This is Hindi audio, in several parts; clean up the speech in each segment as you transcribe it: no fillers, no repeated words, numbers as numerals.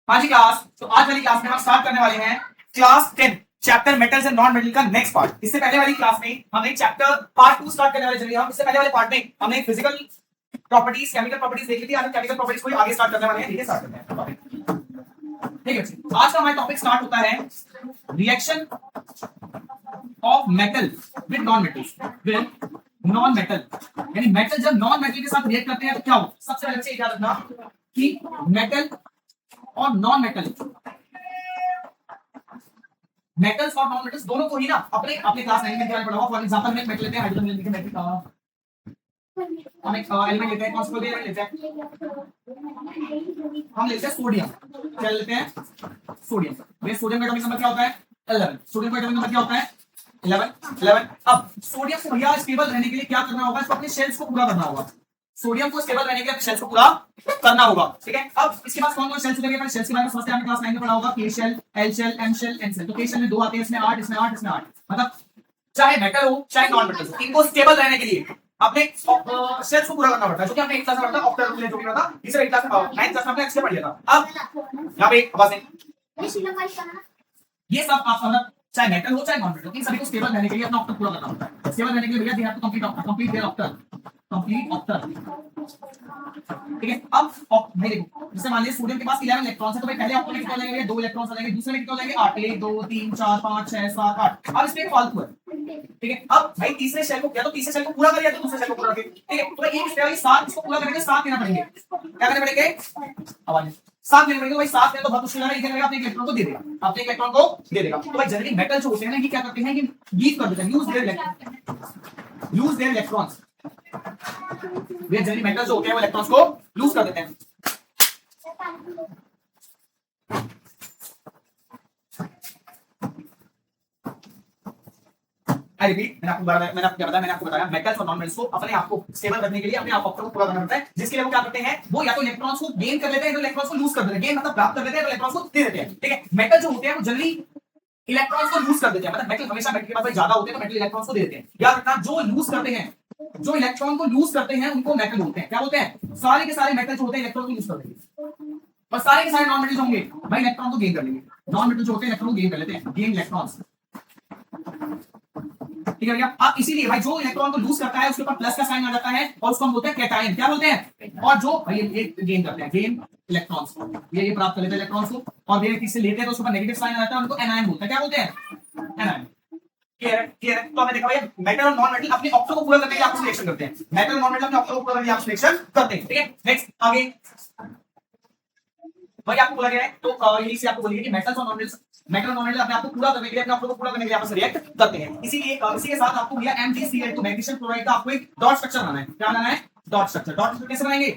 हाँ जी क्लास, तो आज वाली क्लास में हम स्टार्ट करने वाले हैं class 10 chapter metals and non metal का नेक्स्ट पार्ट। इससे पहले वाली क्लास में हमने चैप्टर पार्ट 2 स्टार्ट करने वाले चलिए हम इससे पहले वाले पार्ट में हमने फिजिकल प्रॉपर्टीज केमिकल प्रॉपर्टीज देख ली थी। आज हम केमिकल प्रॉपर्टीज को आगे स्टार्ट करने वाले हैं। ठीक है, स्टार्ट करते हैं। ठीक है, आज का हमारा टॉपिक स्टार्ट होता है reaction of metal with non metals with non metal. यानी मेटल जब नॉन मेटल के साथ रिएक्ट करते हैं तो क्या हो। सबसे पहले से याद रखना कि मेटल और नॉन मेटल, मेटल्स और नॉन मेटल्स दोनों को ही ना अपने अपने क्लास 9 में क्या पढ़ा हुआ। फॉर एग्जांपल में मेटल लेते हैं, हाइड्रोजन लेते हैं, मेटल का हम एक एलिमेंट लेते हैं, कौन सा एलिमेंट लेते हैं, हम लेते हैं सोडियम। क्या लेते हैं, सोडियम। ये सोडियम का एटॉमिक नंबर क्या होता है 11। सोडियम का एटॉमिक नंबर क्या होता है 11। अब सोडियम को भैया स्टेबल रहने के लिए क्या करना होगा, इसको अपने शेल्स को पूरा करना होगा। सोडियम को स्टेबल रहने के लिए शेल्स को पूरा करना होगा। ठीक है, अब इसके पास कौन कौन शेल्स लगेगा, शेल्स के बारे में समझते हैं। क्लास 9 में पढ़ा होगा K shell, L shell, M shell, N shell. तो के शेल में 2 आते हैं, इसमें 8, इसमें 8, इसमें 8। मतलब चाहे मेटल हो चाहे नॉन मेटल हो, इनको स्टेबल रहने के लिए अपने शेल्स को पूरा करना पड़ता है। जो कि हमने एक क्लास में पढ़ा था, ऑक्टल जो भी था, इसे एक क्लास 9 क्लास में हमने अच्छे पढ़ लिया था। अब यहां पे आवाज नहीं, ये सब आप मतलब चाहे मेटल हो चाहे नॉन मेटल, इन सभी को स्टेबल रहने के लिए अपना ऑक्टल पूरा करना होता है। स्टेबल रहने के लिए भैया they have to complete their octet, complete octet. ठीक है, अब भाई देखो, जैसे मान लीजिए सोडियम के पास 11 इलेक्ट्रॉन्स है, तो भाई पहले ऑक्टल में कितने लगेंगे, 2 इलेक्ट्रॉन्स लगेंगे। दूसरे में कितने लगेंगे 8, 1 2 3 4 5 6 7 8। अब इसमें एक फालतू है। ठीक है, अब भाई तीसरे शेल को, या तो तीसरे शेल को पूरा करिए, तो दूसरे शेल को पूरा करिए। ठीक है, तो भाई एक शेल 7 इसको पूरा करने के 7 लेना पड़ेंगे। क्या करने पड़ेंगे, आवाज 7 लेने पड़ेंगे। भाई 7 में तो बहुत मुश्किल है, ये करेगा अपने इलेक्ट्रॉन को दे देगा, अपने इलेक्ट्रॉन को दे देगा। तो भाई जनरली मेटल जो होते हैं ना, ये क्या करते हैं कि लीव कर देते हैं, यूज देयर इलेक्ट्रॉन्स। ये जनरली मेटल जो होते हैं वो इलेक्ट्रॉन्स को लूज कर देते हैं। आई रिपीट, मैंने आपको बताया मेटल्स और नॉन मेटल्स को अपने आप को स्टेबल रखने के लिए अपने आप को पूरा करना पड़ता है। जिसके लिए वो क्या करते हैं, वो या तो इलेक्ट्रॉन्स को गेन कर लेते हैं, तो इलेक्ट्रॉन्स को लूज कर देते हैं। गेन मतलब प्राप्त कर लेते हैं, तो इलेक्ट्रॉन्स को दे देते हैं। ठीक है, मेटल जो होते हैं वो जनरली इलेक्ट्रॉन्स को लूज कर देते हैं। मतलब मेटल हमेशा मेटल के पास ज्यादा होते हैं, तो मेटल इलेक्ट्रॉन्स को दे देते हैं। याद रखना, जो लूज करते हैं, जो इलेक्ट्रॉन को लूज करते हैं, उनको मेटल बोलते हैं। क्या बोलते हैं, सारे के सारे मेटल जो होते हैं इलेक्ट्रॉन को लूज कर देंगे, और सारे के सारे नॉन मेटल होंगे भाई इलेक्ट्रॉन को गेन कर लेंगे। नॉन मेटल जो होते हैं इलेक्ट्रॉन को गेन कर लेते हैं, गेन इलेक्ट्रॉन्स। ठीक है भैया, अब इसीलिए भाई जो इलेक्ट्रॉन को लूज करता है उसके ऊपर प्लस का साइन आ जाता है, और उसको हम बोलते हैं कैटायन। क्या बोलते हैं, और जो भाई ये गेन करते हैं, गेन इलेक्ट्रॉन्स, ये प्राप्त कर लेते हैं इलेक्ट्रॉन्स को, और ये किससे लेते हैं तो उसके ऊपर नेगेटिव साइन आ जाता है, उनको एनायन बोलते हैं। क्या बोलते हैं, एनायन। क्लियर है। तो हमने देखा भैया मेटल और नॉन मेटल अपने ऑक्टो को पूरा करने के लिए आपस में रिएक्शन करते हैं। मेटल और नॉन मेटल अपने ऑक्टो को पूरा करने के लिए आपस में रिएक्शन करते हैं। ठीक है, नेक्स्ट आगे भाई आपको बोला गया है, तो यही से आपको बोलिए कि मेटल्स और नॉन मेटल्स, मेटल और नॉन मेटल अपने आप को पूरा करने के लिए, अपने ऑक्टो को पूरा करने के लिए आपस में रिएक्ट करते हैं। इसीलिए इसी के साथ आपको भैया MgCl2 मैग्नीशियम क्लोराइड का आपको एक डॉट स्ट्रक्चर बनाना है। क्या बनाना है, डॉट स्ट्रक्चर। डॉट स्ट्रक्चर कैसे बनाएंगे,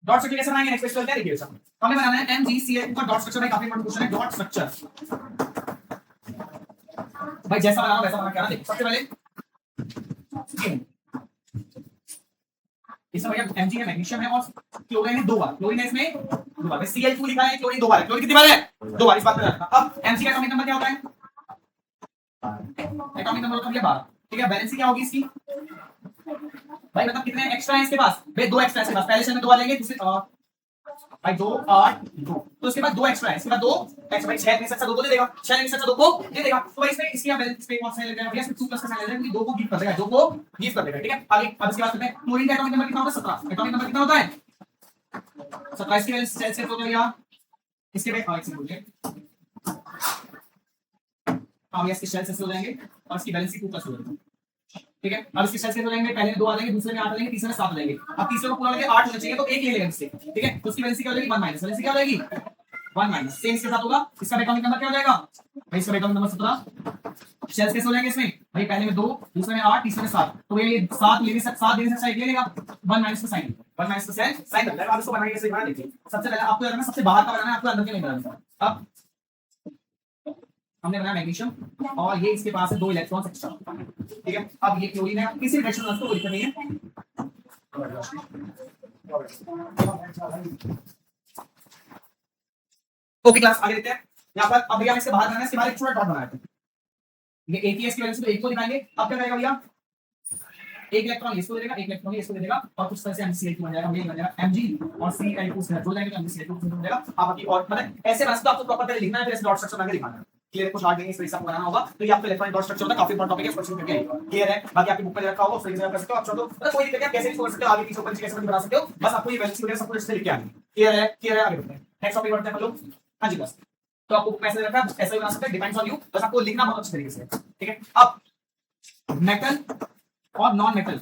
डॉट स्ट्रक्चर कैसे बनाएंगे, नेक्स्ट क्वेश्चन देखिए। हमें बनाना है MgCl2 का डॉट स्ट्रक्चर। भाई काफी इंपॉर्टेंट क्वेश्चन है, डॉट स्ट्रक्चर। भाई जैसा बनाना वैसा बना के आना। देखो सबसे पहले इसमें भैया Mg है, मैग्नीशियम है, और क्लोरीन है 2 बार। क्लोरीन है इसमें 2 बार। Cl2 लिखा है, क्लोरीन 2 बार है। क्लोरीन कितनी बार है, 2 बार। इस बात पे रखना। अब Mg का एटॉमिक नंबर क्या होता है, एटॉमिक नंबर होता है 12। ठीक है, वैलेंसी क्या होगी इसकी, भाई मतलब कितने एक्स्ट्रा है इसके पास, भाई 2 एक्स्ट्रा है इसके पास। पहले से में 2 बार लेंगे, दूसरे भाई 2 8 2, तो इसके बाद 2 एक्स्ट्रा है, इसके बाद 2 एक्स्ट्रा। भाई 6 में से 2 को दे देगा, 6 में से 2 को दे देगा। तो भाई इसमें इसकी बैलेंस पे कौन सा ले लेगा भैया, इसमें 2 प्लस का साइन ले लेगा, क्योंकि 2 को गिव कर देगा, 2 को गिव कर देगा। ठीक है, आगे अब इसके बाद करते हैं क्लोरीन का एटॉमिक नंबर कितना होता है 17। एटॉमिक नंबर कितना होता है 17। इसकी वैलेंस सेल से हो गया, इसके बाद एक से बोलिए अब इसके शेल से हो जाएंगे, और इसकी वैलेंसी 2 प्लस हो जाएगी। ठीक है, अब इसके शेल से हो जाएंगे, पहले में 2 आ जाएंगे, दूसरे में 8 आ जाएंगे, तीसरे में 7 आ जाएंगे। अब तीसरे को पूरा लेके 8 होना चाहिए, तो 1 ले लेगा इससे। ठीक है, तो उसकी वैलेंसी क्या हो जाएगी 1 माइनस। वैलेंसी क्या हो जाएगी 1 माइनस। सेम इसके साथ होगा, इसका एटॉमिक नंबर क्या हो जाएगा भाई, इसका एटॉमिक नंबर 17। शेल्स कैसे हो जाएंगे इसमें, भाई पहले में 2, दूसरे में 8, तीसरे में 7। तो ये 7 ले सकता है, 1 ले लेगा, 1 माइनस का साइन, 1 माइनस का साइन करता है। अब इसको बनाएंगे कैसे, बना देखिए। सबसे पहले आपको करना है, सबसे बाहर का बनाना है, आपको अंदर के नहीं बनाना। अब हमने बनाया मैग्नीशियम, और ये इसके पास है 2 इलेक्ट्रॉन्स एक्स्ट्रा। ठीक है, अब ये क्लोरीन है, किसी रिएक्शन में उसको कोई दिक्कत नहीं है। ओके क्लास, आगे देखते हैं। यहाँ पर अब भैया इससे बाहर करना है, इसके बाहर एक छोटा डॉट बनाया है। ये एक ही है, इसकी वजह से तो एक को दिखाएंगे। अब क्या करेगा भैया, एक इलेक्ट्रॉन इसको दे देगा, एक इलेक्ट्रॉन इसको दे देगा, और कुछ तरह से MCl2 बन जाएगा, मेल बन जाएगा Mg और Cl2 से हो जाएगा, MCl2 बन जाएगा आपकी। और मतलब ऐसे रास्ते आपको प्रॉपर तरह लिखना है, फिर ऐसे डॉट स्ट्रक्चर बना के दिखाना है। क्लियर? कुछ हार्ड नहीं है, इस तरीके से बनाना होगा। तो ये आपका इलेक्ट्रॉनिक डॉट स्ट्रक्चर होता है, काफी इंपॉर्टेंट टॉपिक है, इसको करके आइएगा। क्लियर है? बाकी आपकी बुक में रखा होगा, उस तरीके से कर सकते हो आप। छोड़ो मतलब कोई दिक्कत नहीं, कैसे भी छोड़ सकते हो, आगे पीछे ऊपर कैसे भी बना सकते हो, बस आपको ये वैल्यूज वगैरह सब कुछ इससे लिख के आनी है। क्लियर है? क्लियर है? आगे बढ़ते हैं, नेक्स्ट टॉपिक बढ़ते हैं हम लोग। हाँ जी बस, तो आपको मैसेज रखा है, ऐसा भी बना सकते हैं, डिपेंड्स ऑन यू, बस आपको लिखना बहुत अच्छे तरीके से, ठीक है। अब मेटल और नॉन मेटल,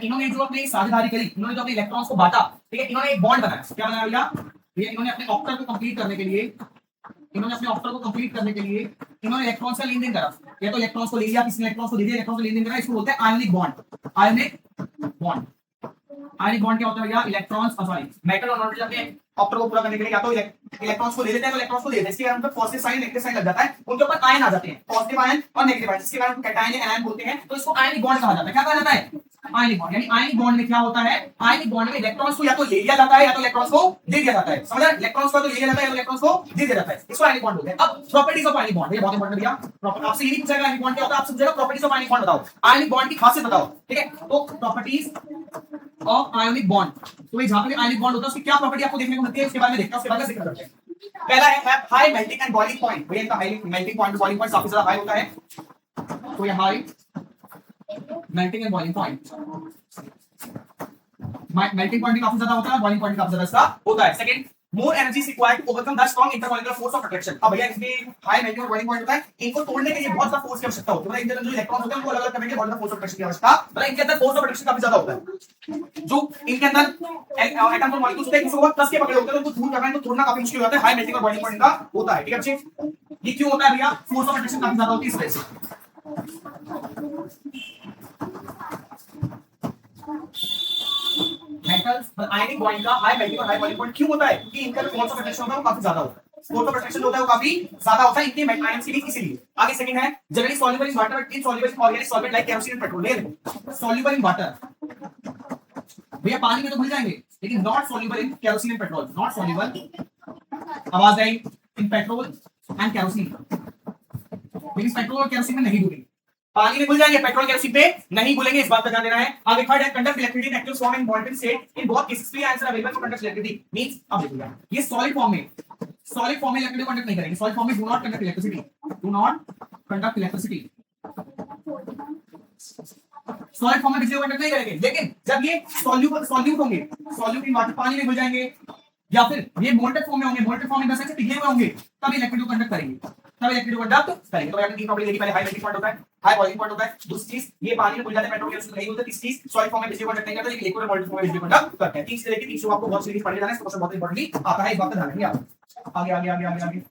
इन्होंने जो अपनी साझेदारी करी, इन्होंने जो अपने इलेक्ट्रॉन्स को बांटा, ठीक है, इन्होंने एक बॉन्ड बनाया। क्या बनाया भैया? ये इन्होंने अपने ऑक्टल को कंप्लीट करने के लिए, इन्होंने अपने ऑक्टल को कंप्लीट करने के लिए इन्होंने इलेक्ट्रॉन्स का लेन देन करा। या तो इलेक्ट्रॉन्स को ले लिया, किसी ने इलेक्ट्रॉन्स को दे दिया, इलेक्ट्रॉन्स को लेन देन करा, इसको बोलते हैं ionic bond. Ionic bond, ionic bond क्या होता है भैया? इलेक्ट्रॉन्स सॉरी मेटल और नॉन मेटल अपने ऑक्टल को पूरा करने के लिए या तो इलेक्ट्रॉन्स को ले लेते हैं, तो इलेक्ट्रॉन्स को ले लेते हैं, इसके कारण उनका पॉजिटिव साइन नेगेटिव साइन लग जाता है, उनके ऊपर आयन आ जाते हैं, पॉजिटिव आयन और नेगेटिव आयन, जिसके कारण कैटायन या एनायन बोलते हैं। तो इसको आयनिक बॉन्ड कहा जाता है। क्या कहा जाता है? Ionic bond. यानी आयनिक बॉन्ड में क्या होता है? आयनिक बॉन्ड में इलेक्ट्रॉन्स को या तो ले लिया जाता है या तो इलेक्ट्रॉन्स को दे दिया जाता है। समझ रहे? इलेक्ट्रॉन्स को तो ले लिया जाता है या तो इलेक्ट्रॉन्स को दे दिया जाता है, इसको आयनिक बॉन्ड बोलते हैं। अब प्रॉपर्टीज ऑफ आयनिक बॉन्ड, ये बहुत इंपॉर्टेंट है भैया। आपसे यही पूछा जाएगा आयनिक बॉन्ड क्या होता है, आपसे पूछेगा प्रॉपर्टीज ऑफ आयनिक बॉन्ड बताओ, आयनिक बॉन्ड की खासियत बताओ, ठीक है। तो प्रॉपर्टीज ऑफ आयनिक बॉन्ड, तो ये जहां पे आयनिक बॉन्ड होता है उसकी क्या प्रॉपर्टी आपको देखने को मिलती है, उसके बारे में देखते हैं, उसके बाद जिक्र करते हैं। पहला है high melting and boiling point. भैया इनका high melting point, boiling point काफी ज्यादा हाई होता है, तो ये high melting and boiling point, melting point काफी ज्यादा होता है, बॉइलिंग पॉइंट काफी ज्यादा इसका होता है। Second, more energy is required to overcome the strong intermolecular force of attraction. अब भैया इसमें हाई मेल्टिंग और बॉइलिंग पॉइंट होता है, इनको तोड़ने के लिए बहुत ज्यादा फोर्स की आवश्यकता होती है। मतलब इनके अंदर जो इलेक्ट्रॉन होते हैं उनको अलग-अलग करने के लिए बहुत ज्यादा फोर्स ऑफ अट्रैक्शन की आवश्यकता, मतलब इनके अंदर फोर्स ऑफ अट्रैक्शन काफी ज्यादा होता है। जो इनके अंदर एटम और मॉलिक्यूल्स होते हैं, किसी को कस के पकड़े होते हैं, तो उनको दूर करना, इनको तोड़ना काफी मुश्किल होता है। हाई मेल्टिंग और बॉइलिंग पॉइंट का होता है, ठीक है बच्चे। ये क्यों होता है भैया? फोर्स ऑफ अट्रैक्शन काफी ज्यादा होती है इस वजह से। मेटल्स आयनिक बॉन्ड का हाई मेल्टिंग और हाई बॉइलिंग पॉइंट क्यों होता है? क्योंकि इनका फोर्स ऑफ अट्रैक्शन होता है वो काफी ज्यादा होता है, फोर्स ऑफ अट्रैक्शन होता है वो काफी ज्यादा होता है इनके मेटल आयंस के बीच, इसीलिए। आगे सेकंड है generally soluble in water but insoluble in organic solvent like kerosene and petrol. Soluble in water, भैया पानी में तो घुल जाएंगे, लेकिन not soluble in kerosene and petrol, not soluble आवाज आई इन पेट्रोल एंड केरोसिन, लेकिन पेट्रोल और केरोसिन में नहीं घुलेंगे, पानी में घुल जाएंगे, पेट्रोल केरोसिन पे नहीं घुलेंगे, इस बात का ध्यान देना है। आगे थर्ड है conduct electricity in active form in molecular state in both cases free answer available for conduct electricity means. अब देखिए ये सॉलिड फॉर्म में इलेक्ट्रिसिटी कंडक्ट नहीं करेंगे, सॉलिड फॉर्म में do not conduct electricity, do not conduct electricity, solid form में बिजली कंडक्ट नहीं करेंगे। लेकिन जब ये सॉल्यूट होंगे, सॉल्यूट इन वाटर, पानी में घुल जाएंगे, या फिर ये मोल्टेड फॉर्म में होंगे, molted form in the sense पिघले हुए होंगे, तब इलेक्ट्रिसिटी कंडक्ट करेंगे, तब इलेक्ट्रिसिटी कंडक्ट करेंगे। तो आपने तीन प्रॉपर्टी देखी, पहले हाई मेल्टिंग पॉइंट होता है, हाई बॉइलिंग पॉइंट होता है, दूसरी चीज ये पानी में घुल जाते हैं, पेट्रोल केरोसिन नहीं होता, तीसरी चीज सॉलिड फॉर्म में बिजली कंडक्ट नहीं करता, लेकिन लिक्विड मोल्टेड फॉर्म में बिजली कंडक्ट करता है। तीन से लेके 300 आपको बहुत सीरीज पढ़ने जाना है, इसका क्वेश्चन बहुत इंपॉर्टेंटली आता है, इस बात का ध्यान रखिए आप। आगे आगे आगे आगे आगे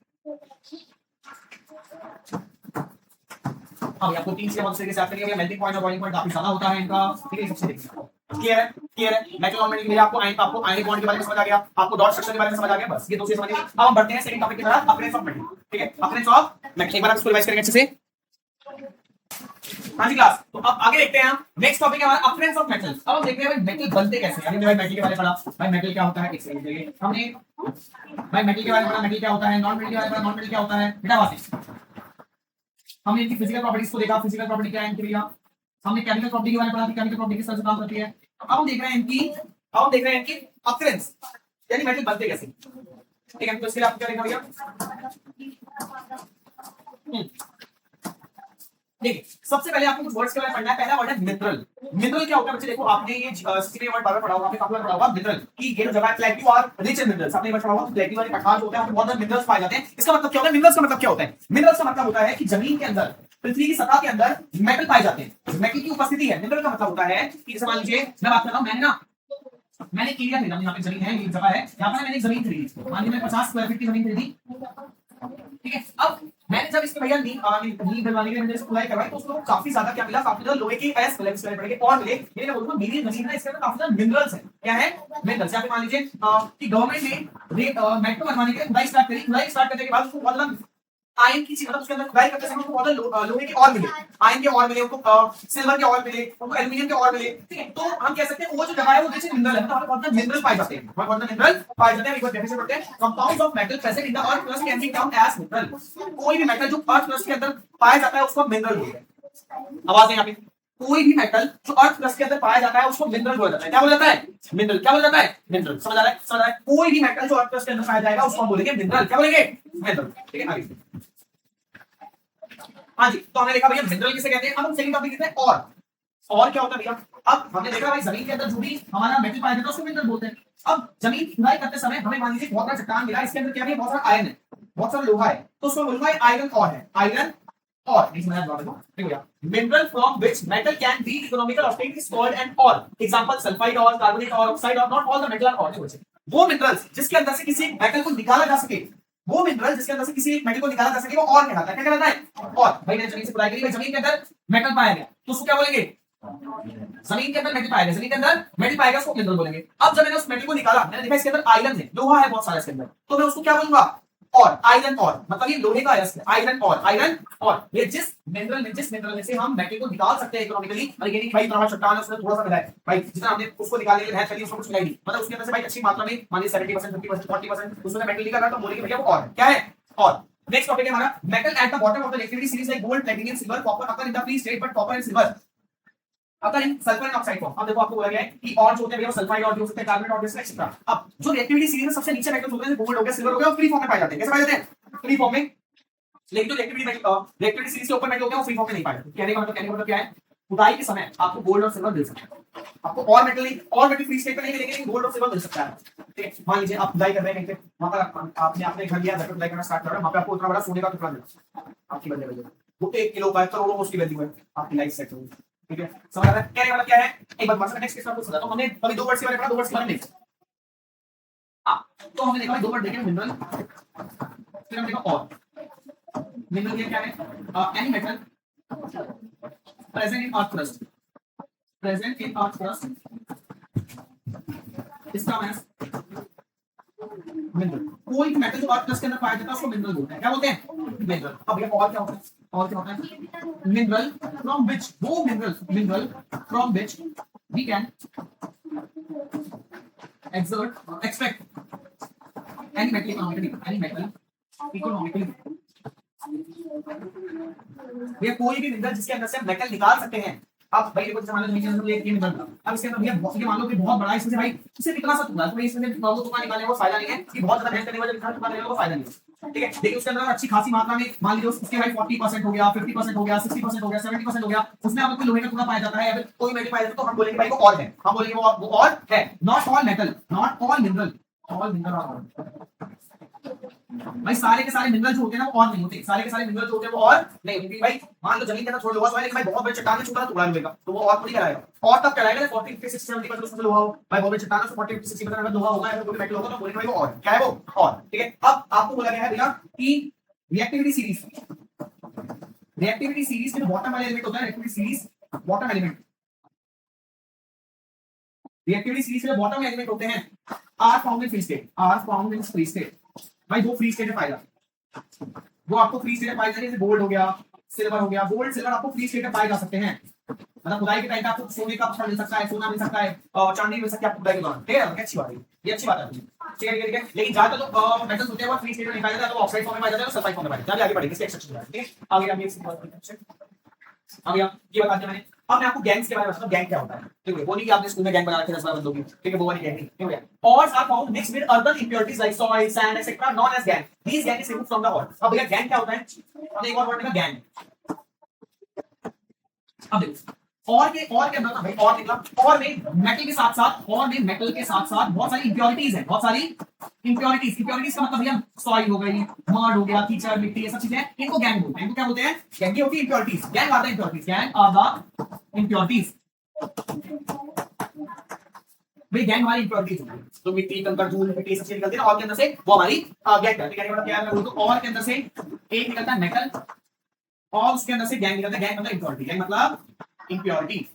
अब आपको तीन से बहुत तरीके से आपके लिए मेल्टिंग पॉइंट और बॉइलिंग पॉइंट काफी ज्यादा होता है इनका, ठीक है। सबसे देखिए क्लियर है, क्लियर है। मेटल और मेल्टिंग में आपको आयनिक बॉन्ड के बारे में समझ आ गया, आपको डॉट स्ट्रक्चर के बारे में समझ आ गया, बस ये दो चीजें समझ गए। अब हम बढ़ते हैं सेकंड टॉपिक की तरफ, अकरेंस ऑफ मेटल, ठीक है। अकरेंस ऑफ मेटल, एक बार आप इसको रिवाइज करेंगे अच्छे से। हाँ जी क्लास, तो अब आगे देखते हैं हम नेक्स्ट टॉपिक है हमारा अकरेंस ऑफ मेटल। अब हम देखते हैं भाई मेटल बनते कैसे हैं। हमने भाई मेटल के बारे में पढ़ा, भाई मेटल क्या होता है, एक सेकंड देखिए, हमने भाई मेटल के बारे में पढ़ा, मेटल क्या होता है, नॉन मेटल के बारे में पढ़ा, नॉन मेटल क्या होता है, बेटा वापस हमने इनकी फिजिकल प्रॉपर्टीज को देखा, फिजिकल प्रॉपर्टी क्या है इनकी भैया, हमने केमिकल प्रॉपर्टी के बारे में पढ़ा कि केमिकल प्रॉपर्टी किस तरह से काम करती है। अब हम देख रहे हैं इनकी अकरेंस, यानी मेटल बनते कैसे, ठीक है। तो इसके लिए आप क्या देखना भैया, देखिए सबसे पहले आपको कुछ वर्ड्स के बारे में पढ़ना है। पहला वर्ड है मिनरल। मिनरल क्या होता है बच्चे, देखो आपने ये सीधे वर्ड बार पढ़ा होगा, आपने काफी बार पढ़ा होगा मिनरल की ये जगह प्लेटिव और रिच इन मिनरल्स, आपने पढ़ा होगा प्लेटिव वाले पठार जो होते हैं बहुत सारे मिनरल्स पाए जाते हैं। इसका मतलब क्या होता है, मिनरल्स का मतलब क्या होता है, मिनरल्स का मतलब होता है कि जमीन के अंदर, पृथ्वी की सतह के अंदर मेटल पाए जाते हैं, मेटल की उपस्थिति है। मिनरल का मतलब होता है कि जैसे मान लीजिए मैं बात कर रहा हूं, मैंने एक एरिया खरीदा, यहाँ पे जमीन है, ये जगह है, यहाँ पर मैंने एक जमीन खरीदी, मान लीजिए 50 स्क्वायर फीट की जमीन खरीदी, ठीक है। अब मैंने जब इसके भैया नींव डलवाने के लिए मैंने इसको खुदाई करवाई, तो उसको काफी ज्यादा क्या मिला, काफी ज्यादा लोहे के अयस्क मिले पड़े और मिले। ये मैं बोलूंगा मेरी जमीन है, इसके अंदर काफी ज्यादा मिनरल्स है। क्या है, मिनरल्स। यहाँ पे मान लीजिए कि गवर्नमेंट ने मेट्रो बनवाने के लिए खुदाई स्टार्ट करी, खुदाई स्टार्ट करने के बाद उसको बहुत ज्यादा आयन की चीज, मतलब उसके अंदर खुदाई करते समय उनको बहुत लोहे के और मिले, आयन के और मिले, उनको सिल्वर के और मिले, उनको एल्यूमिनियम के और मिले, ठीक है। तो हम कह सकते हैं वो जो जगह है वो जैसे मिनरल है, मतलब बहुत मिनरल पाए जाते हैं, बहुत मिनरल पाए जाते हैं। एक बार डेफिनेशन पढ़ते हैं, compounds of metal present in the earth crust can be termed as mineral. कोई भी मेटल जो अर्थ क्रस्ट के अंदर पाया जाता है उसको मिनरल बोलते हैं। आवाज है यहाँ पे, कोई भी मेटल जो अर्थ क्रस्ट के अंदर पाया जाता है उसको मिनरल बोला जाता है। क्या बोला जाता है? मिनरल। क्या बोला जाता है? मिनरल। समझ आ रहा है? समझ आ रहा है? कोई भी मेटल जो अर्थ क्रस्ट के अंदर पाया जाएगा उसको हम बोलेंगे मिनरल। क्या बोलेंगे? मिनरल। ठीक है, आगे। हाँ जी, तो हमने देखा भैया मिनरल किसे कहते हैं। अब हम सेकंड टॉपिक देखते हैं और क्या होता है भैया। अब हमने देखा भाई जमीन के अंदर जो भी हमारा मेटल पाया जाता है उसको मिनरल बोलते हैं। अब जमीन की खुदाई करते समय हमें मान लीजिए बहुत बड़ा चट्टान मिला, इसके अंदर क्या है? बहुत सारा आयरन है, बहुत सारा लोहा है, तो उसको बोलूंगा आयरन और है, iron ore mineral from which metal can be economical obtain is called an ore. Example sulphide ore, carbonate ore, oxide ore, not all the metal are ore. वो मिनरल्स जिसके अंदर से किसी मेटल को निकाला जा सके, वो मिनरल जिसके अंदर से किसी एक मेटल को निकाला जा सके वो और कहलाता है। क्या कहलाता है? और। भाई मैंने जमीन से खुदाई करी, भाई जमीन के अंदर मेटल पाया गया तो उसको क्या बोलेंगे? जमीन के अंदर मेटल पाया गया, जमीन के अंदर मेटल पाएगा उसको मिनरल बोलेंगे। अब जब मैंने उस मेटल को निकाला, मैंने देखा इसके अंदर आयरन है, लोहा है बहुत सारा इसके अंदर, तो मैं उसको क्या बोलूंगा? और। आयरन और मतलब ये लोहे का आयरन और, आयरन और ये जिस मिनरल में से हम मेटल को निकाल सकते हैं इकोनॉमिकली। और ये नहीं भाई इतना चट्टान है उसमें थोड़ा सा मिला है, भाई जितना हमने उसको निकालने के लिए मेहनत करी उसको कुछ मिला नहीं, मतलब उसके अंदर से भाई अच्छी मात्रा में मान लीजिए 70%, 50%, 40% उसमें मेटल निकल रहा है, तो बोलेंगे भैया वो और क्या है? और। नेक्स्ट टॉपिक है हमारा metal at the bottom of the reactivity series like gold, platinum, silver, copper occur in the free state but copper and silver अगर इन सल्फर एंड ऑक्साइड फॉर्म। अब देखो आपको बोला गया है कि और जो होते हैं वो सल्फाइड और जो होते हैं कार्बोनेट और एक्सेट्रा। अब जो रिएक्टिविटी सीरीज में सबसे नीचे मेटल्स होते हैं, गोल्ड हो गया, सिल्वर हो गया, फ्री फॉर्म में पाए जाते हैं। कैसे पाए जाते हैं? फ्री फॉर्म में। लेकिन जो रिएक्टिविटी सीरीज के ऊपर मेटल होते हैं वो फ्री फॉर्म में नहीं पाए जाते। कहने का मतलब क्या है? खुदाई के समय आपको गोल्ड और सिल्वर मिल सकता है, आपको और मेटल नहीं, और मेटल फ्री स्टेट में नहीं मिलेंगे, लेकिन गोल्ड और सिल्वर मिल सकता है। ठीक है, मान लीजिए आप खुदाई कर रहे हैं कहीं पे, वहां पर आपने अपने घर लिया, घर खुदाई करना स्टार्ट कर रहे हैं, वहां पे आपको उतना बड़ा सोने का टुकड़ा मिला, आपकी वैल्यू वो 1 किलो का, करोड़ों उसकी वैल्यू है, आपकी लाइफ सेट होगी। ठीक है, समझ आ रहा है? कहने का मतलब क्या है? एक बार मास्टर नेक्स्ट क्वेश्चन आपको समझाता हूं। हमने अभी दो वर्ड के बारे में पढ़ा, दो वर्ड के बारे में हां, तो हमने देखा दो वर्ड देखे मिनरल, फिर हमने देखा और। मिनरल ये क्या है? Any metal present in earth crust, present in earth crust, इसका मास मिनरल। कोई मेटल जो अर्थ क्रस्ट के अंदर पाया जाता है उसको मिनरल बोलते हैं। क्या बोलते हैं? मिनरल। अब ये और क्या होता है? और क्या होता है? मिनरल फ्रॉम व्हिच, वो mineral from which we can expect any metal economically भैया कोई भी मिनरल जिसके अंदर से हम मेटल निकाल सकते हैं। अब भाई देखो जैसे मान लो जमीन के अंदर एक मिनरल था, अब इसके अंदर भैया ये मान लो कि बहुत बड़ा है, इसमें से भाई सिर्फ इतना सा टुकड़ा, तो इसमें से नॉर्मल टुकड़ा निकालने का फायदा नहीं है, कि बहुत ज्यादा मेहनत करने वाले टुकड़ा निकालने का फायदा नहीं है। ठीक है, लेकिन उसके अंदर अच्छी खासी मात्रा में मान लीजिए उसके भाई 40% हो गया, 50% हो गया, 60% हो गया, 70% हो गया, उसमें अगर कोई लोहे का टुकड़ा पाया जाता है या फिर कोई मेटल पाया जाता है, तो हम बोलेंगे भाई वो और है, हम बोलेंगे वो और है। Not all metal, not all mineral, all mineral are भाई सारे के सारे मिनरल जो होते हैं ना वो और नहीं होते, सारे के सारे मिनरल जो होते हैं वो और नहीं होते। भाई मान लो जमीन के अंदर थोड़ा लोहा है, लेकिन भाई बहुत बड़े चट्टान में छोटा टुकड़ा मिलेगा, तो वो और थोड़ी कराएगा। और तब कराएगा 40, 50, 60, 70% उसमें लोहा हो, भाई बहुत बड़े चट्टान में 40, 50, 60% अगर लोहा होगा या कोई मेटल होगा तो बोलेंगे भाई वो और क्या है? वो और। ठीक है, अब आपको बोला गया है भैया कि रिएक्टिविटी सीरीज में बॉटम वाला एलिमेंट होता है, reactivity series bottom element, reactivity series में बॉटम एलिमेंट होते हैं are found in free state, are found in free state. भाई वो फ्री स्टेट में पाएगा, वो आपको फ्री स्टेट में पाए जाएंगे, जैसे गोल्ड हो गया, सिल्वर हो गया, गोल्ड सिल्वर आपको फ्री स्टेट में पाए जा सकते हैं। मतलब खुदाई के टाइम पे आपको सोने का पत्थर मिल सकता है, सोना मिल सकता है, चांदी मिल सकती है आपको खुदाई के दौरान। ठीक है, अच्छी बात है, ये अच्छी बात है। ठीक है ठीक है, लेकिन ज्यादा तो मेटल्स होते हैं वो फ्री स्टेट में निकाले जाते हैं, तो ऑक्साइड फॉर्म में पाए जाते हैं, सल्फाइड फॉर्म में पाए जाते हैं। आगे बढ़ेंगे, इसके एक्सट्रैक्शन। ठीक है, आगे हम ये बात करेंगे। अब ये बता दिया मैंने। अब मैं आपको गैंग्स के बारे में बताऊं, गैंग क्या होता है। ठीक है, वो नहीं कि आपने स्कूल में गैंग बना रखे 10-12 बंदों की, ठीक है, वो वाली गैंग नहीं। ठीक है, ores are found mixed with other impurities like soil, sand, etc. known as gang. These gang is removed from the ore. अब भैया गैंग क्या होता है? अब एक और वर्ड निकला गैंग। अब देखो और के अंदर ना भाई और निकला, और में मेटल के साथ साथ, और में मेटल के साथ साथ बहुत सारी इंप्योरिटीज है, बहुत सारी इंप्योरिटीज। इंप्योरिटीज का मतलब भैया सॉइल हो गई, मड हो गया, कीचड़, मिट्टी, ये सब चीजें, इनको गैंग बोलते हैं। इनको क्या बोलते हैं? गैंग होती है impurities. Gangue are the impurities, gangue are the impurities. भाई गैंग हमारी इंप्योरिटीज होती है, तो मिट्टी, कंकड़, धूल, मिट्टी सब चीजें निकलती है और के अंदर से वो हमारी गैंग है। कहने का मतलब क्या है? मैं बोलूं तो और के अंदर से एक निकलता है मेटल और उसके अंदर से गैंग निकलता है। गैंग मतलब इंप्योरिटी, गैंग मतलब इंप्योरिटी।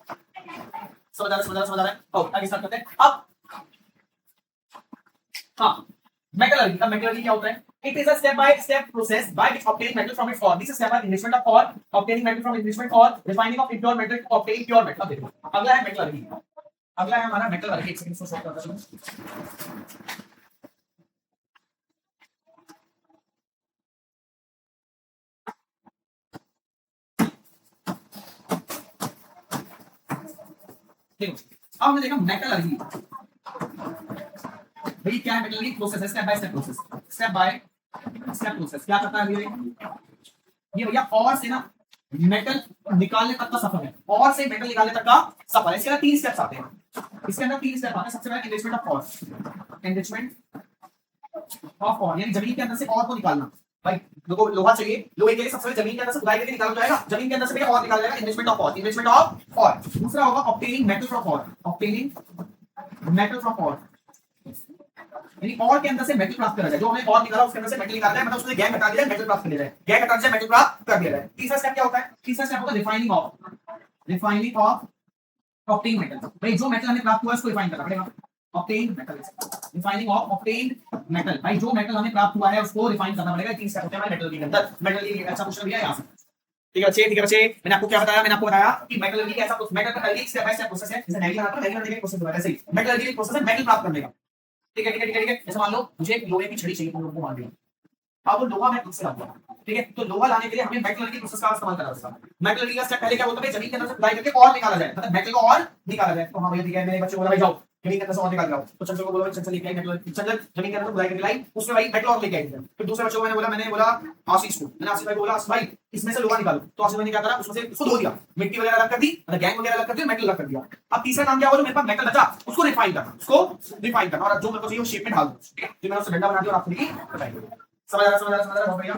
समझ आ रहा है? आगे स्टार्ट करते हैं। अब हाँ, मेटलर्जी। अब मेटलर्जी क्या होता है? It is a step-by-step process by which obtaining metal from its ore. This is step by enrichment of ore, obtaining metal from enrichment or refining of impure metal to obtain pure metal. अब देखो, अगला है मेटलर्जी। अगला है हमारा मेटलर्जी। एक सेकंड इसको शॉर्ट करता हूं। देखो अब हमने देखा मेटलर्जी, भाई क्या है मेटलर्जी? प्रोसेस है, step by step process, step by step process. क्या करता है ये भैया? और से ना मेटल निकालने तक का सफर है, और से मेटल निकालने तक का सफर है। इसके अंदर 3 स्टेप्स आते हैं, इसके अंदर 3 स्टेप आते हैं। सबसे पहले एनरिचमेंट ऑफ और, एनरिचमेंट ऑफ और यानी जमीन के अंदर से और को निकालना। भाई देखो लोहा चाहिए, लोहे के लिए सबसे पहले जमीन के अंदर से खुदाई करके निकाला जाएगा, जमीन के अंदर से और निकाला जाएगा, एनरिचमेंट ऑफ और, एनरिचमेंट ऑफ और। दूसरा होगा ऑब्टेनिंग मेटल फ्रॉम और, ऑब्टेनिंग मेटल फ्रॉम और, यानी और के अंदर से मेटल प्राप्त करा जाए। जो हमने और निकाला उसके अंदर से मेटल निकाला जाए, मतलब उसने गैप हटा दिया, मेटल प्राप्त कर लिया जाए, गैप हटा दिया, मेटल प्राप्त कर लिया जाए। तीसरा स्टेप क्या होता है? तीसरा स्टेप होता है refining of, refining of obtain metal. भाई जो मेटल हमें प्राप्त हुआ है उसको रिफाइन करना पड़ेगा, obtain metal, refining of obtain metal. भाई जो मेटल हमें प्राप्त हुआ है उसको रिफाइन करना पड़ेगा। 3 स्टेप होते हैं मेटल के अंदर। मेटल की अच्छा क्वेश्चन भी है यहां से। ठीक है बच्चे, ठीक है बच्चे, मैंने आपको क्या बताया? मैंने आपको बताया कि मेटलर्जी का ऐसा मेटल का एक स्टेप बाय स्टेप प्रोसेस है, जैसे मैगी बनाते हैं, मैगी बनाने का प्रोसेस होता है, ऐसे ही मेटलर्जी का प्रोसेस है मेटल प्राप्त करने का। ठीक है ठीक है ठीक है ठीक है। जैसे मान लो मुझे एक लोहे की छड़ी चाहिए, तुम लोगों को मान लिया, अब वो लोहा मैं खुद से लाऊंगा, ठीक है? तो लोहा लाने के लिए हमें मेटलर्जी प्रोसेस का इस्तेमाल करना होगा। मेटलर्जी का स्टेप पहले क्या होता है? जमीन के अंदर से खुदाई करके और निकाला जाए, मतलब मेटल को और निकाला जाए। तो हाँ भैया ठीक है, मेरे बच्चे बोला भाई जाओ जमीन के अंदर से और निकाल लाओ, तो चंचल को बोला भाई चंचल लेके आई मेटल, चंचल जमीन के अंदर खुदाई करके लाई, उसमें भाई मेटल और लेके आई। फिर दूसरे बच्चों को मैंने बोला आशीष को, मैंने आशीष भाई को बोला भाई इसमें से लोहा निकालो, तो आशीष भाई ने क्या करा? उसमें से उसको धो दिया, मिट्टी वगैरह अलग कर दी, मतलब गैंग वगैरह अलग कर दिया, मेटल अलग कर दिया। अब तीसरा काम क्या हुआ? जो मेरे पास मेटल बचा उसको रिफाइन करना, उसको रिफाइन करना, और जो मेरे को चाहिए वो शेप में डाल दो। ठीक है, तो मैंने उससे डंडा बना दिया और आपको बताइए। समझ आ रहा समझ आ रहा समझ आ रहा भैया?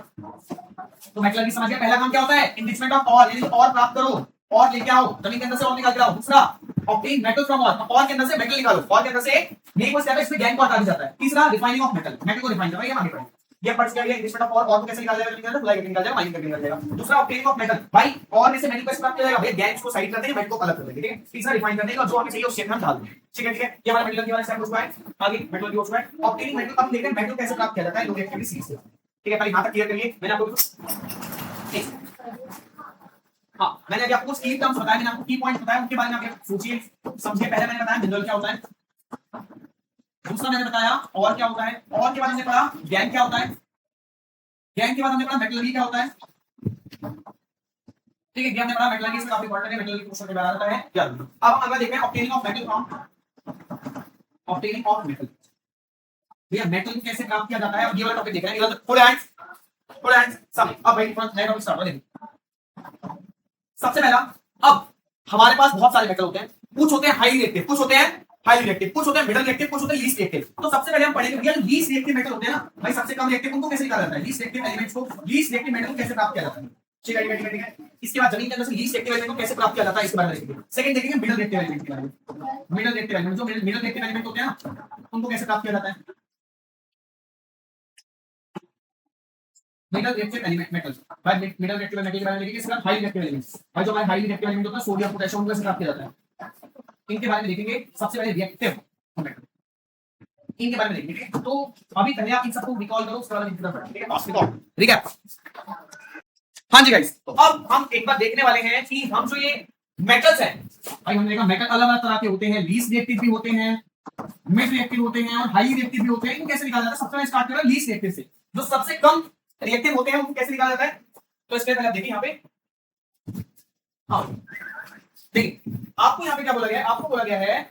तो मेटलर्जी समझ गया। पहला काम क्या होता है? एनरिचमेंट ऑफ और, यानी और प्राप्त करो, और लेके आओ, जमीन के अंदर से और निकाल के लाओ। दूसरा ऑब्टेन मेटल फ्रॉम और के अंदर से मेटल निकालो, और के अंदर से नहीं वो स्टेप है, इसमें गैंग को हटा दिया जाता है। तीसरा रिफाइनिंग ऑफ मेटल, मेटल को रिफाइन करना, ये आगे पढ़ेंगे। ये पढ़ गया एनरिचमेंट ऑफ और को कैसे निकाला जाएगा, जमीन के अंदर खुदाई करके निकाला जाएगा, माइनिंग करके निकाला जाएगा। दूसरा ऑब्टेनिंग ऑफ मेटल, भाई और में से मेटल कैसे प्राप्त किया जाएगा? भाई गैंग्स को साइड करते हैं, मेटल को अलग कर देंगे। ठीक है, तीसरा रिफाइन करने का, जो हमें चाहिए उस शेप में हम डाल देंगे। ठीक है ठीक है, ये हमारा मेटल की वाला स्टेप हो चुका है। आगे मेटल की हो चुका है, ऑब्टेनिंग मेटल। अब देखते हैं मेटल कैसे प्राप्त किया जाता है, लोहे के सीरीज से। ठीक है, पहले यहां तक क्लियर करिए। मैंने आपको हाँ, मैंने अभी आपको की टर्म्स बताया, मैंने आपको की पॉइंट बताया, उनके बारे में आप सोचिए समझिए। पहले मैंने बताया मिनरल क्या होता है, दूसरा मैंने बताया और क्या होता है, और के बाद हमने पढ़ा गैंग क्या होता है, गैंग के बाद हमने पढ़ा मेटलर्जी क्या होता है। ठीक है, हमने पढ़ा मेटलर्जी, इसमें काफी इंपॉर्टेंट है, मेटलर्जी क्वेश्चन के बारे में आता है क्या। अब हम अगला देखते हैं obtaining of metal from, obtaining of metal. भैया मेटल कैसे प्राप्त किया जाता है, और ये वाला टॉपिक देख रहे हैं। फुल हैंड्स सब। अब भाई नया टॉपिक स्टार्ट हो देखिए। सबसे पहला, अब हमारे पास बहुत सारे मेटल होते हैं, कुछ होते हैं हाईली रिएक्टिव, कुछ होते हैं हाईली रिएक्टिव, कुछ होते हैं मिडिल रिएक्टिव, कुछ होते हैं लीस्ट रिएक्टिव। तो सबसे पहले हम पढ़ेंगे भैया जो लीस्ट रिएक्टिव मेटल होते हैं ना, भाई सबसे कम रिएक्टिव उनको कैसे निकाला जाता है, लीस्ट रिएक्टिव एलिमेंट्स को, लीस्ट रिएक्टिव मेटल को कैसे प्राप्त किया जाता है। ठीक है ठीक है ठीक है। इसके बाद जमीन के अंदर से लीस्ट रिएक्टिव एलिमेंट को कैसे प्राप्त किया जाता है इसके बारे में देखेंगे। सेकंड देखेंगे मिडिल रिएक्टिव एलिमेंट के बारे में, मिडिल रिएक्टिव एलिमेंट, जो मिडिल रिएक्टिव एलिमेंट होते हैं ना उनको कैसे प्राप्त किया जाता है। मिडिल रिएक्टिव एलिमेंट मेटल, भाई मिडिल रिएक्टिव मेटल के बारे में देखेंगे। इसके बाद हाई रिएक्टिव एलिमेंट्स, भाई जो हमारे हाई रिएक्टिव एलिमेंट होता है सोडियम पोटेशियम, उनको कैसे प्राप्त किया जाता है, इनके बारे में देखेंगे। सबसे पहले रिएक्टिव मेटल, इनके बारे में देखेंगे। तो अभी पहले आप इन सबको रिकॉल करो, उसके बाद हम इनकी तरफ बढ़ेंगे। ठीक है हाँ जी गाइस, तो अब हम एक बार देखने वाले हैं कि हम जो ये मेटल्स हैं, भाई हमने देखा मेटल अलग अलग तरह के होते हैं, लीस्ट रिएक्टिव भी होते हैं, मिड रिएक्टिव होते हैं, और हाई रिएक्टिव भी होते हैं। इनको कैसे निकाला जाता है? सबसे पहले स्टार्ट करें लीस्ट रिएक्टिव से, जो सबसे कम रिएक्टिव होते हैं उनको कैसे निकाला जाता है। तो इसके पहले आप देखिए यहाँ पे, हाँ देखिए आपको यहाँ पे क्या बोला गया है, आपको बोला गया है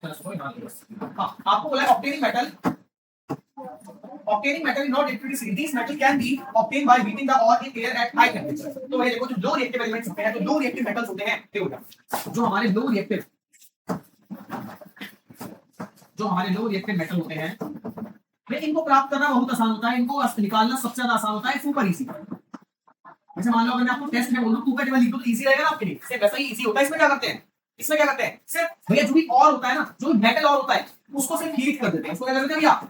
हाँ, आपको बोला है obtaining metal, obtaining metal is not difficult. These metal can be obtained by heating the ore in air at high temperature. तो भाई देखो जो लो रिएक्टिव एलिमेंट्स होते हैं, जो लो रिएक्टिव मेटल्स होते हैं, देखो जो हमारे लो रिएक्टिव मेटल होते हैं, लेकिन इनको प्राप्त करना बहुत आसान होता है, इनको निकालना सबसे ज्यादा आसान होता है, सुपर इजी। जैसे मान लो अगर मैं आपको टेस्ट में बोलूं 2 का टेबल लिख दो तो इजी रहेगा ना आपके लिए, सिर्फ वैसा ही इजी होता है। इसमें क्या करते हैं, सिर्फ भैया जो भी और होता है ना, जो भी मेटल और होता है उसको सिर्फ हीट कर देते हैं। उसको क्या करते हैं भैया,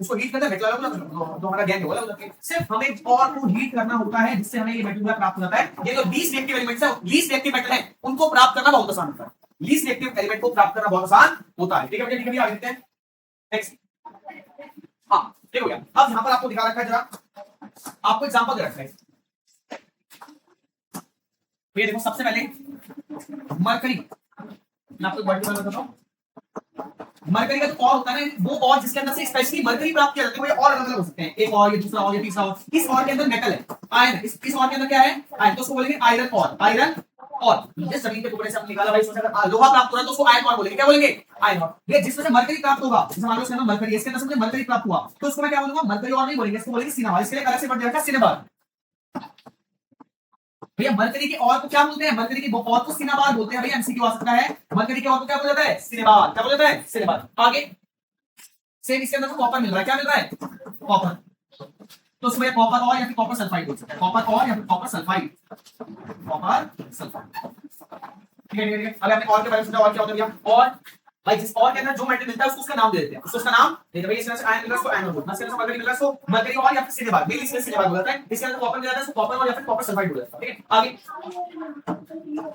उसको हीट करते हैं, मेटल जो हमारा गैंग होगा उधर सिर्फ हमें और को हीट करना होता है, जिससे हमें ये मेटल प्राप्त हो जाता है। ये जो लीस्ट रिएक्टिव एलिमेंट्स है, लीस्ट रिएक्टिव मेटल है, उनको प्राप्त करना बहुत आसान होता है, लीस्ट रिएक्टिव एलिमेंट को प्राप्त करना बहुत आसान होता है। ठीक है ठीक है, आगे देखते हैं नेक्स्ट। हाँ देखो भैया, अब यहाँ पर आपको दिखा रखा है, जरा आपको एग्जांपल दे रखा है। ये देखो सबसे पहले मरकरी, मैं आपको वर्ड बताता हूँ। मरकरी का जो और होता है ना, वो और जिसके अंदर से स्पेशली मरकरी प्राप्त किया जाता है, वो और अलग अलग हो सकते हैं, एक और, ये दूसरा और, ये तीसरा और। इस और के अंदर मेटल है, आयरन, इस और के अंदर क्या है? आयरन, तो उसको बोलेंगे आयरन और, आयरन और जिस जमीन के टुकड़े से हमने निकाला भाई, उसमें अगर लोहा प्राप्त हो रहा है तो उसको आयरन और बोलेंगे। क्या बोलेंगे? आयरन और। ये जिसमें से मरकरी प्राप्त होगा, जैसे मान लो इसके अंदर मरकरी, इसके अंदर से मुझे मरकरी प्राप्त हुआ, तो उसको मैं क्या बोलूंगा? मरकरी और नहीं बोलेंगे, इसको बोलेंगे सिनेबार। इसके लिए अलग से वर्ड दे रखा है सिनेबार। भैया मरकरी के और को क्या बोलते हैं? मरकरी के और को सिनेबार बोलते हैं। भैया एमसीक्यू आ सकता है, मरकरी के और को क्या बोला जाता है? सिनेबार। क्या बोला जाता है? सिनेबार। आगे सेम इसके अंदर कॉपर मिल रहा है, क्या मिल रहा है? कॉपर, तो उसमें कॉपर और या फिर कॉपर सल्फाइड बोल सकते हैं, कॉपर और या फिर कॉपर सल्फाइड, कॉपर सल्फाइड। ठीक है ठीक है। अब हमने और के बारे में समझा, और क्या होता है भैया? और भाई जिस और के अंदर जो मेटल मिलता है उसको उसका नाम दे देते हैं, उसका नाम देखिए भाई। इसमें से आयरन मिल रहा है, उसको आयरन बोलते हैं, इसमें से मरकरी मिल रहा है, उसको मरकरी और या फिर सिनेबार, मेनली इसमें सिनेबार बोला जाता है। इसके अंदर कॉपर मिल जाता है, उसको कॉपर और या फिर कॉपर सल्फाइड बोला जाता है। ठीक है, आगे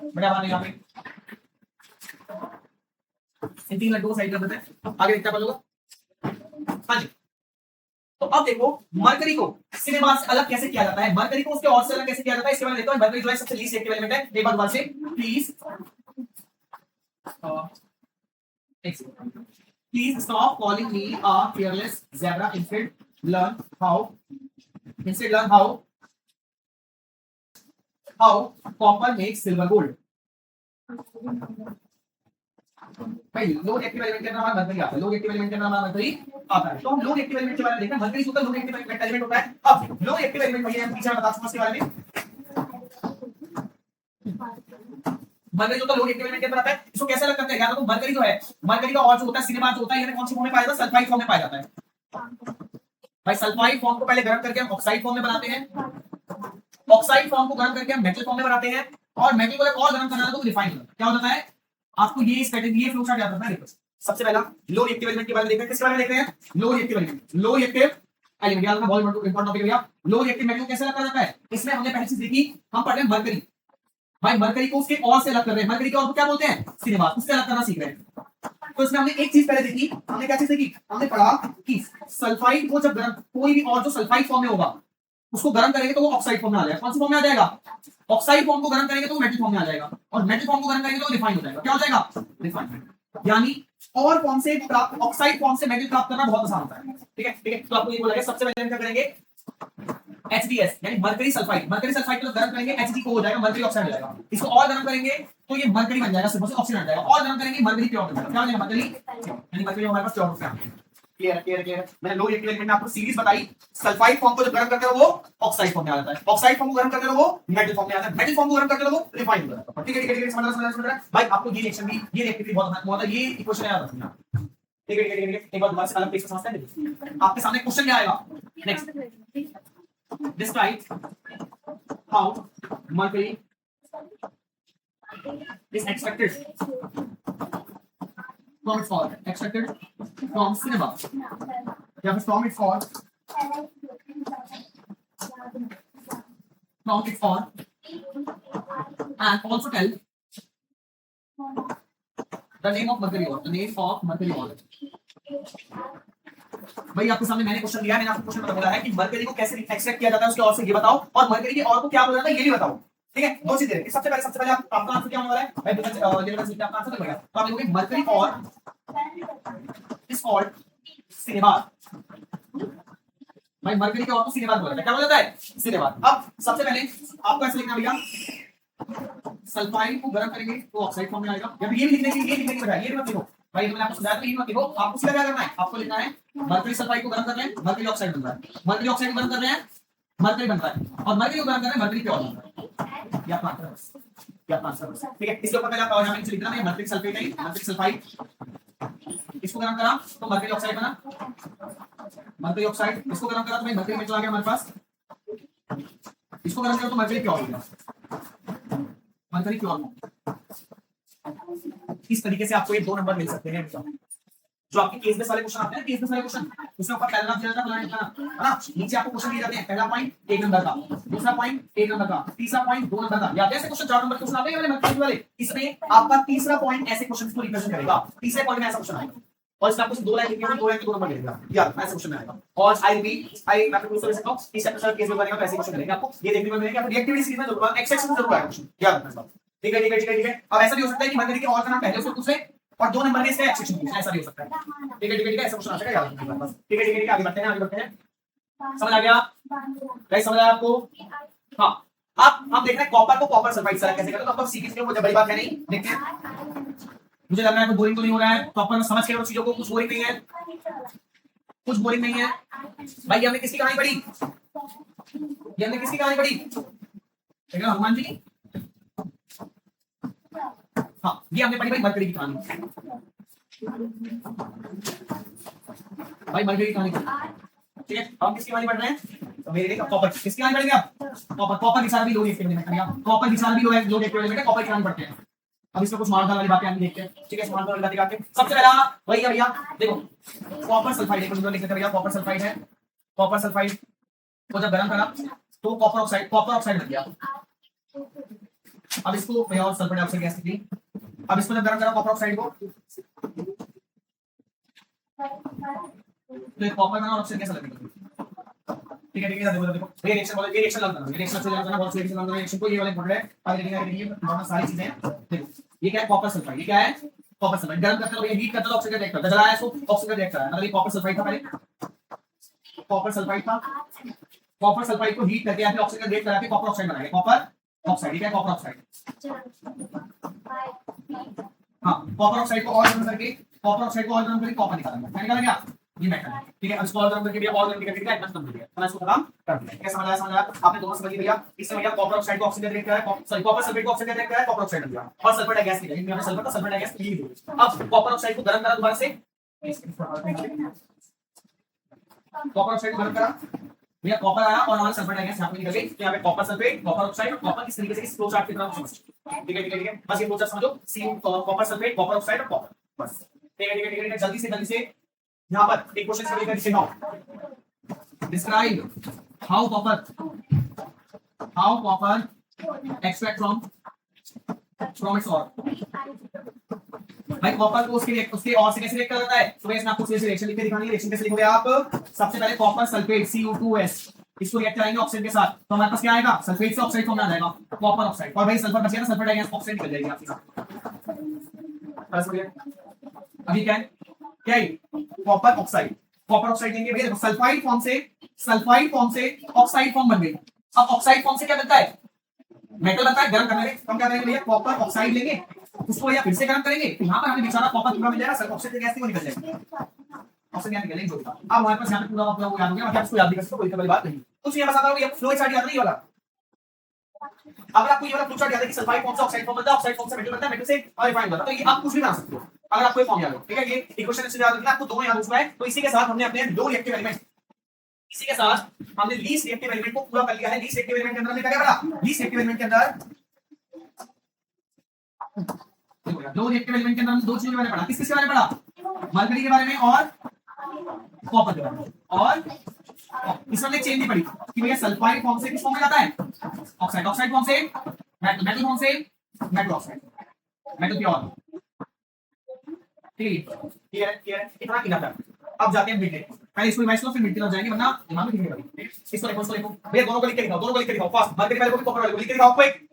बढ़िया बात है यहां पे। इन तीन लड्डू को साइड कर देते हैं, आगे देखते हैं अपन लोग। हाँ जी, तो अब देखो मरकरी को सिनेबार से अलग कैसे किया जाता है, मरकरी को उसके और से अलग कैसे किया जाता है, इसके बारे में देखते हैं। मरकरी जो है सबसे लीस्ट एक्टिव एलिमेंट है। एक बार दोबारा से please please stop calling me a fearless zebra. Instead learn how copper makes silver gold. भाई लोग एक्टिव एलिमेंट के नाम मरकरी आता है, लोग एक्टिव एलिमेंट के नाम मरकरी आता है। तो हम लोग एक्टिव एलिमेंट के बारे में देखते हैं। मरकरी होता है लोग एक्टिव एलिमेंट होता है। अब लोग एक्टिव एलिमेंट भैया हम पीछे बता सकते हैं इसके बारे में। मरकरी जो तो लोग एक्टिव एलिमेंट के अंदर आता है, इसको कैसे अलग करते हैं? तो मरकरी जो है, मरकरी का और जो होता है सिनेबार जो होता है, ये कौन सी फॉर्म में पाया जाता है? सल्फाइड फॉर्म में पाया जाता है। भाई सल्फाइड फॉर्म को पहले गर्म करके हम ऑक्साइड फॉर्म में बनाते हैं, ऑक्साइड फॉर्म को गर्म करके हम मेटल फॉर्म में बनाते हैं, और मेटल को और गर्म करना है तो रिफाइन होता है। क्या होता है? आपको ये स्ट्रेटजी, ये फ्लो चार्ट याद रखना है। देखो सबसे पहला लो रिएक्टिव एलिमेंट के बारे में देखते हैं। किसके बारे में देखते हैं? Low reactive element, low reactive element याद रखना, बहुत इंपॉर्टेंट टॉपिक है भैया। लो रिएक्टिव मेटल कैसे अलग जाता है? इसमें हमने पहली चीज देखी, हम पढ़ रहे हैं मरकरी। भाई मरकरी को उसके और से अलग कर रहे हैं, मरकरी के और को क्या बोलते हैं? सिनेबार, उससे अलग करना सीख रहे हैं। तो इसमें हमने एक चीज पहले देखी, हमने क्या चीज देखी? हमने पढ़ा कि सल्फाइड को जब गर्म, कोई भी और जो सल्फाइड फॉर्म में होगा उसको गर्म करेंगे तो वो ऑक्साइड फॉर्म में आ जाएगा। कौन सी फॉर्म में आ जाएगा? ऑक्साइड फॉर्म को गर्म करेंगे तो वो मेटल फॉर्म में आ जाएगा, और मेटल फॉर्म को गर्म करेंगे तो रिफाइन हो जाएगा। क्या हो जाएगा? रिफाइन। यानी और फॉर्म से प्राप्त, ऑक्साइड फॉर्म से मेटल प्राप्त करना बहुत आसान होता है। ठीक है ठीक है। तो आपको ये बोला गया सबसे पहले हम क्या करेंगे? HDS यानी मरकरी सल्फाइड, मरकरी सल्फाइड को गर्म करेंगे Hg को हो जाएगा मरकरी ऑक्साइड हो जाएगा। इसको और गर्म करेंगे तो ये मरकरी बन जाएगा, सिर्फ ऑक्सीजन बन जाएगा। और गर्म करेंगे मरकरी प्योर बन जाएगा। क्या हो जाएगा? मरकरी यानी मरकरी हमारे पास प्योर हो गया। Clear clear clear. मैंने लो रिएक्टिव एलिमेंट में आपको सीरीज बताई। सल्फाइड फॉर्म को जब गर्म करते हो वो ऑक्साइड फॉर्म में आ जाता है, ऑक्साइड फॉर्म को गर्म करते हो वो मेटल फॉर्म में आता है, मेटल फॉर्म को गर्म करते हो वो रिफाइन हो जाता है। ठीक है ठीक है ठीक है, समझ रहा भाई। आपको ये रिएक्शन भी, ये रिएक्टिविटी बहुत है, ये इक्वेशन याद रखना। ठीक है ठीक है ठीक है। एक बार दोबारा से अलग पेज समझते हैं। आपके सामने क्वेश्चन क्या आएगा? Next describe how mercury is extracted from its ore, extracted from cinnabar, या फिर from its ore, and also tell the name of mercury ore, the name of mercury ore. भाई आपके सामने मैंने क्वेश्चन दिया है, मैंने आपको क्वेश्चन बोला है कि मरकरी को कैसे एक्सट्रैक्ट किया जाता है, उसके और से ये बताओ, और मरकरी के और को क्या बोला जाता है ये भी बताओ। ठीक है, दो चीजें। सबसे पहले आपका आंसर क्या होने वाला है भाई? आपका आंसर क्या होगा? तो आप लिखोगे मरकरी और इज कॉल्ड सिनेबार। भाई मरकरी के और को सिनेबार बोला जाता है। क्या बोला जाता है? सिनेबार। अब सबसे पहले आपको ऐसे लिखना भैया, सल्फाइड को गर्म करेंगे तो ऑक्साइड फॉर्म में आएगा, या फिर ये भी लिखने की, ये लिखने की बजाय ये मत लिखो भाई। मैंने आपको समझाया था, ये मत लिखो। आपको सीधा क्या करना है? आपको लिखना है मरकरी सल्फाइड को गर्म कर रहे हैं, मरकरी ऑक्साइड बन रहा है, मरकरी ऑक्साइड को गर्म कर रहे हैं, मरकरी बन रहा है, और मरकरी को गर्म कर रहे हैं, मरकरी प्योर बन रहा है। या आंसर ठीक है। इसके ऊपर पहले आप यहां पे लिख देना है मरकरी सल्फेट है, मरकरी सल्फाइड, इसको गर्म करा तो मरकरी ऑक्साइड बना, मरकरी ऑक्साइड। इसको गर्म करा तो भाई मरकरी मेटल आ गया हमारे पास, इसको गर्म करा तो मरकरी प्योर हो गया, मरकरी प्योर। इस तरीके से आपको ये 2 नंबर मिल सकते हैं। जो आपके केस बेस वाले क्वेश्चन आते हैं, केस बेस वाले क्वेश्चन, उसमें ऊपर पहला नाम दिया जाता है, है ना? नीचे आपको क्वेश्चन दिए जाते हैं, पहला पॉइंट 1 नंबर का, दूसरा पॉइंट 1 नंबर का, तीसरा पॉइंट 2 नंबर का, या ऐसे क्वेश्चन 4 नंबर के क्वेश्चन आते हैं वाले वाले। इसमें आपका तीसरा पॉइंट ऐसे क्वेश्चन को रिप्रेजेंट करेगा, तीसरे पॉइंट में ऐसा क्वेश्चन आएगा, और इसमें आपको 2 लाइन लिखनी होगी, 2 लाइन के 2 नंबर मिलेगा, यार ऐसे क्वेश्चन में आएगा। और आई मैं आपको दूसरा सकता हूं, इस चैप्टर केस में बनेगा, ऐसे क्वेश्चन मिलेंगे आपको, ये देखने को मिलेगा। आपको रिएक्टिविटी सीरीज में जरूर एक्स एक्स में जरूर आएगा क्वेश्चन, याद रखना। ठीक है ठीक है ठीक है ठीक है। अब ऐसा भी हो सकता है कि मरकरी के और का नाम पहले उसको पूछ ले और 2 नंबर में इसका एक्सेप्शन पूछना, ऐसा भी हो सकता है। ठीक है ठीक है ठीक है, ऐसा क्वेश्चन आ सकता है, याद रखना बस। ठीक है ठीक है ठीक है, आगे बढ़ते हैं आगे बढ़ते हैं। समझ आ गया? गाइस समझ आया आपको? हाँ, अब हम देख रहे हैं कॉपर को कॉपर सल्फाइड से अलग कैसे करते हैं, तो आपको सीखी वो बड़ी बात है नहीं, देखते हैं। मुझे लग रहा है कोई बोरिंग तो नहीं हो रहा है, कॉपर में समझ के रहो चीजों को, कुछ बोरिंग नहीं है, कुछ बोरिंग नहीं है। भाई ये हमने किसकी कहानी पढ़ी? ये हमने किसकी कहानी पढ़ी? देख रहे हो हनुमान जी की? हाँ, ये हमने पढ़ी भाई मरकरी की कहानी। भाई मरकरी की कहानी पढ़ी, ठीक है। हम किसकी कहानी पढ़ रहे हैं? तो मेरे कॉपर किसकी कहानी पढ़ेंगे आप? कॉपर, कॉपर की सारा भी लोग इसके में है, कॉपर की सारा भी लोग एक एलिमेंट है, कॉपर की कहानी पढ़ते हैं। अब इसमें कुछ मारदार वाली बातें हम देखते हैं, ठीक है। मारदार वाली बातें करते हैं। सबसे पहला वही है भैया, देखो कॉपर सल्फाइड है, लिख लेते हैं भैया, कॉपर सल्फाइड है। कॉपर सल्फाइड को जब गर्म करा तो कॉपर ऑक्साइड बन गया। अब इसको भैया और सल्फर डाइऑक्साइड गैस निकली। अब इसको जब गर्म करा कॉपर ऑक्साइड को, तो कॉपर बना और ऑक्सीजन कैसा लगेगा? ठीक है, ठीक है, देखो ये रिएक्शन बोलो, ये रिएक्शन लगना है, रिएक्शन से लगना है, बहुत रिएक्शन लगना है, रिएक्शन को ये वाले पढ़ रहे हैं। आगे देखिए बहुत सारी चीजें हैं। देखो ये क्या है? Copper sulphide. ये क्या है? Copper sulphide. गर्म करते हो, ये हीट करते हो, ऑक्सीजन रिएक्ट करता है, जलाया इसको, ऑक्सीजन रिएक्ट कर रहा है, मतलब ये कॉपर सल्फाइड था पहले, कॉपर सल्फाइड था। कॉपर सल्फाइड को हीट करके या फिर ऑक्सीजन रिएक्ट करा के कॉपर ऑक्साइड बनाएंगे, कॉपर ऑक्साइड। ये क्या है? Copper oxide. हाँ, कॉपर ऑक्साइड को और गर्म करके, कॉपर ऑक्साइड को और गर्म करके कॉपर निकालेंगे, क्या निकालेंगे? ये मेटल, ठीक है। अब इसको और गर्म करके भी और गर्म करके इतना कम कर दिया, तो इसको खत्म कर दिया। क्या समझ आया? समझ आया? आपने दोनों समझ लिया भैया। इससे भैया कॉपर ऑक्साइड को ऑक्सीजन रिएक्ट करा है, सॉरी कॉपर सल्फेट को ऑक्सीजन रिएक्ट करा है, कॉपर ऑक्साइड बन गया और सल्फर डाइगैस निकला। इनमें सल्फर का सल्फर डाइगैस क्लीन हो। अब कॉपर ऑक्साइड को गर्म करा दोबारा से, कॉपर ऑक्साइड को गर्म करा भैया, कॉपर आया और हमारा सल्फर डाइगैस यहां पे निकल गई। यहाँ पे कॉपर सल्फेट, कॉपर ऑक्साइड और कॉपर किस तरीके से इस फ्लो चार्ट की तरह समझ, ठीक है, ठीक है, ठीक है। बस ये फ्लो चार्ट समझो, see copper sulphate, copper oxide और कॉपर, बस ठीक है, ठीक है, ठीक है। जल्दी से यहाँ पर एक क्वेश्चन समझ कर now describe how copper extract from its or. भाई कॉपर को उसके और से कैसे रिएक्ट कर जाता है? तो इसमें आपको सीधे रिएक्शन लिख के दिखानी है। रिएक्शन कैसे लिखोगे आप? सबसे पहले कॉपर सल्फेट CO2S, इसको रिएक्ट कराएंगे ऑक्सीजन के साथ, तो हमारे पास क्या आएगा? सल्फेट से ऑक्साइड फॉर्म में आ जाएगा, कॉपर ऑक्साइड। और भाई सल्फर बचेगा, सल्फर डाइगैस ऑक्साइड निकल जाएगी आपके साथ। अभी क्या है? क्या है? कॉपर ऑक्साइड, कॉपर ऑक्साइड लेंगे भैया, देखो सल्फाइड फॉर्म से ऑक्साइड फॉर्म बन गई। अब ऑक्साइड फॉर्म से क्या बनता है? मेटल बनता है। गर्म करने हम क्या करेंगे भैया? कॉपर ऑक्साइड लेंगे, उसको या फिर से गर्म करेंगे, तो यहाँ पर हमें बेचारा कॉपर पूरा मिल जाएगा, सल्फर ऑक्सीजन गैस निकल जाएगी, ऑक्सीजन गैस निकलेगी जो। अब हमारे पास यहाँ पे पूरा वो याद हो गया, मतलब इसको याद भी कर सकते हो, कोई बड़ी बात नहीं। कुछ ये बताता हूँ, ये फ्लो चार्ट याद नहीं वाला। अगर आपको ये वाला फ्लो चार्ट याद है कि सल्फाइड फॉर्म से ऑक्साइड फॉर्म बनता है, ऑक्साइड फॉर्म से मेटल बनता है, मेटल से रिफाइन बनता है, तो ये आप कुछ भी बना सकते हो अगर आपको ये फॉर्म याद हो, ठीक है। ये इक्वेशन से याद रखना, आपको दोनों याद हो चुका है। तो इसी के साथ हमने अपने लो रिएक्टिव एलिमेंट, इसी के साथ हमने लीस्ट रिएक्टिव एलिमेंट को पूरा कर लिया है। लीस्ट रिएक्टिव एलिमेंट के अंदर हमने क्या पढ़ा? लीस्ट रिएक्टिव एलिमेंट के अंदर दो रिएक्टिव एलिमेंट के अंदर हमने दो चीजों के बारे में पढ़ा। किस-किस के बारे में पढ़ा? मरकरी के बारे में और कॉपर के बारे में। और इसमें हमने चेन भी पढ़ी कि भैया सल्फाइड फॉर्म से किस फॉर्म में जाता है? ऑक्साइड, ऑक्साइड फॉर्म से मेटल, मेटल फॉर्म से मेटल ऑक्साइड, मेटल प्योर, ठीक है। इतना क्लियर था। अब जाते हैं मिड, पहले इसको रिवाइज करो फिर मिड की तरफ जाएंगे, वरना दिमाग में ठीक नहीं लगेगा। इसको लिखो भैया, दोनों को लिख के दिखाओ, दोनों को लिख के दिखाओ फास्ट। मरकरी पहले को भी कॉपर वाले को लिख के दिखाओ क्विक।